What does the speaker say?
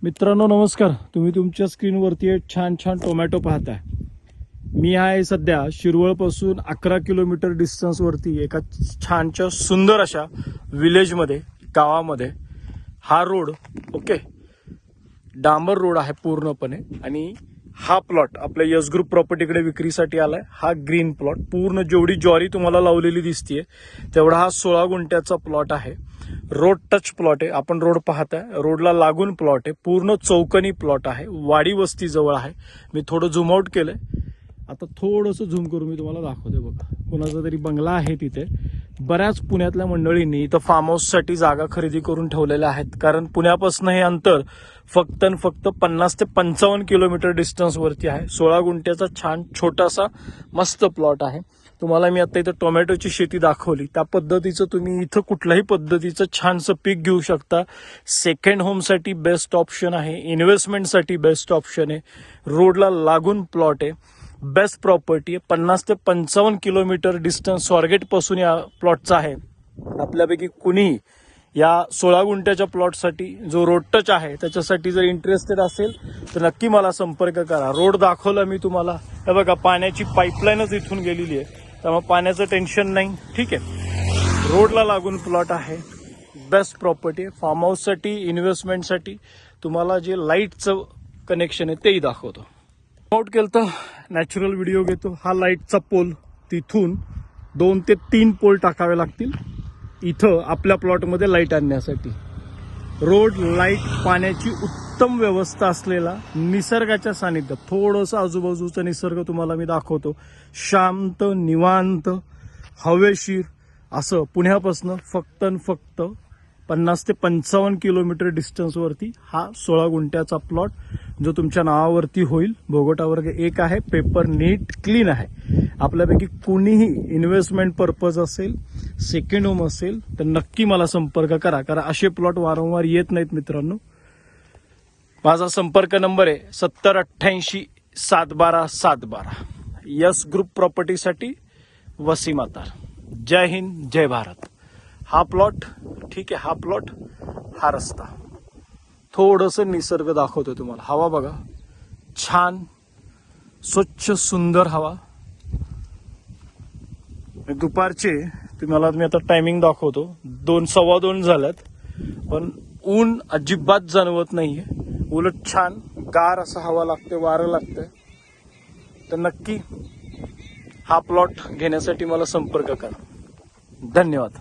मित्रांनो नमस्कार. तुम्ही तुमच्या स्क्रीनवरती एक छान छान टोमॅटो पाहताय. मी आहे सध्या शिरवळपासून 11 किलोमीटर डिस्टन्सवरती एका छानच्या सुंदर अशा विलेजमध्ये, गावामध्ये. हा रोड ओके डांबर रोड आहे पूर्णपणे. आणि हा प्लॉट आपल्या यस ग्रुप प्रॉपर्टीकडे विक्रीसाठी आलाय. हा ग्रीन प्लॉट पूर्ण जेवढी ज्वारी तुम्हाला लावलेली दिसतीये तेवढा हा 16 गुंठ्याचा प्लॉट आहे. रोड टच प्लॉट आहे. आपण रोड पाहताय, रोडला लागून प्लॉट आहे. पूर्ण चौकनी प्लॉट आहे. वाडी वस्ती जवळ आहे. मी थोडं झूम आउट केलंय. आता थोडंसं झूम करून मी तुम्हाला दाखवते. बघा, कोणाचा तरी बंगला आहे तिथे. बऱ्याच पुण्यातल्या मंडळींनी इथं फार्म हाऊससाठी जागा खरेदी करून ठेवलेल्या आहेत. कारण पुण्यापासून हे अंतर फक्त 50 ते 55 किलोमीटर डिस्टन्सवरती आहे. 16 गुंठ्याचा छान छोटासा मस्त प्लॉट आहे. तुम्हाला मी आता इथं टोमॅटोची शेती दाखवली. त्या पद्धतीचं तुम्ही इथं कुठल्याही पद्धतीचं छानसं पीक घेऊ शकता. सेकंड होमसाठी बेस्ट ऑप्शन आहे. इन्व्हेस्टमेंटसाठी बेस्ट ऑप्शन आहे. रोडला लागून प्लॉट आहे. बेस्ट प्रॉपर्टी आहे. 50 ते 55 किलोमीटर डिस्टन्स स्वारगेट पासून या प्लॉटचा आहे. आपल्यापैकी कुणीही या 16 गुंठ्याच्या प्लॉटसाठी जो रोड टच आहे त्याच्यासाठी जर इंटरेस्टेड असेल तर नक्की मला संपर्क करा. रोड दाखवला मी तुम्हाला. हे बघा, पाण्याची पाईपलाईनच इथून गेलेली आहे, त्यामुळे पाण्याचं टेन्शन नाही. ठीक आहे, रोडला लागून प्लॉट आहे. बेस्ट प्रॉपर्टी आहे. फार्म हाऊससाठी, इन्व्हेस्टमेंटसाठी. तुम्हाला जे लाईटचं कनेक्शन आहे तेही दाखवतो. आउट केलं तर नॅचरल व्हिडिओ घेतो. हा लाईटचा पोल, तिथून 2 ते 3 पोल टाकावे लागतील इथं आपल्या प्लॉटमध्ये लाईट आणण्यासाठी. रोड, लाईट, पाण्याची उत्तम व्यवस्था असलेला, निसर्गाच्या सानिध्यात. थोडंसं आजूबाजूचा निसर्ग तुम्हाला मी दाखवतो. शांत, निवांत, हवेशीर असं पुण्यापासून फक्त 50 ते 55 किलोमीटर डिस्टन्सवरती हा 16 गुंठ्याचा प्लॉट जो तुमच्या नावावरती होईल. भोगोटा वर्ग 1 आहे. पेपर नीट क्लीन आहे. आपल्यापैकी कुणीही इन्व्हेस्टमेंट पर्पज असेल, सेकंड होम असेल तर नक्की मला संपर्क करा. कारण असे प्लॉट वारंवार येत नाहीत मित्रांनो. माझा संपर्क नंबर आहे 7088 712 712. यस ग्रुप प्रॉपर्टीसाठी वसीम अतार. जय हिंद, जय भारत. हा प्लॉट ठीक आहे. हा प्लॉट, हा रस्ता. थोडंसं निसर्ग दाखवतो तुम्हाला. हवा बघा, छान स्वच्छ सुंदर हवा. दुपारचे तुम्हाला मी आता टायमिंग दाखवतो. 2:15 झाल्यात, पण ऊन अजिबात जाणवत नाहीये. उलट छान गार असं हवा लागते, वारं लागतंय. तर नक्की हा प्लॉट घेण्यासाठी मला संपर्क करा. धन्यवाद.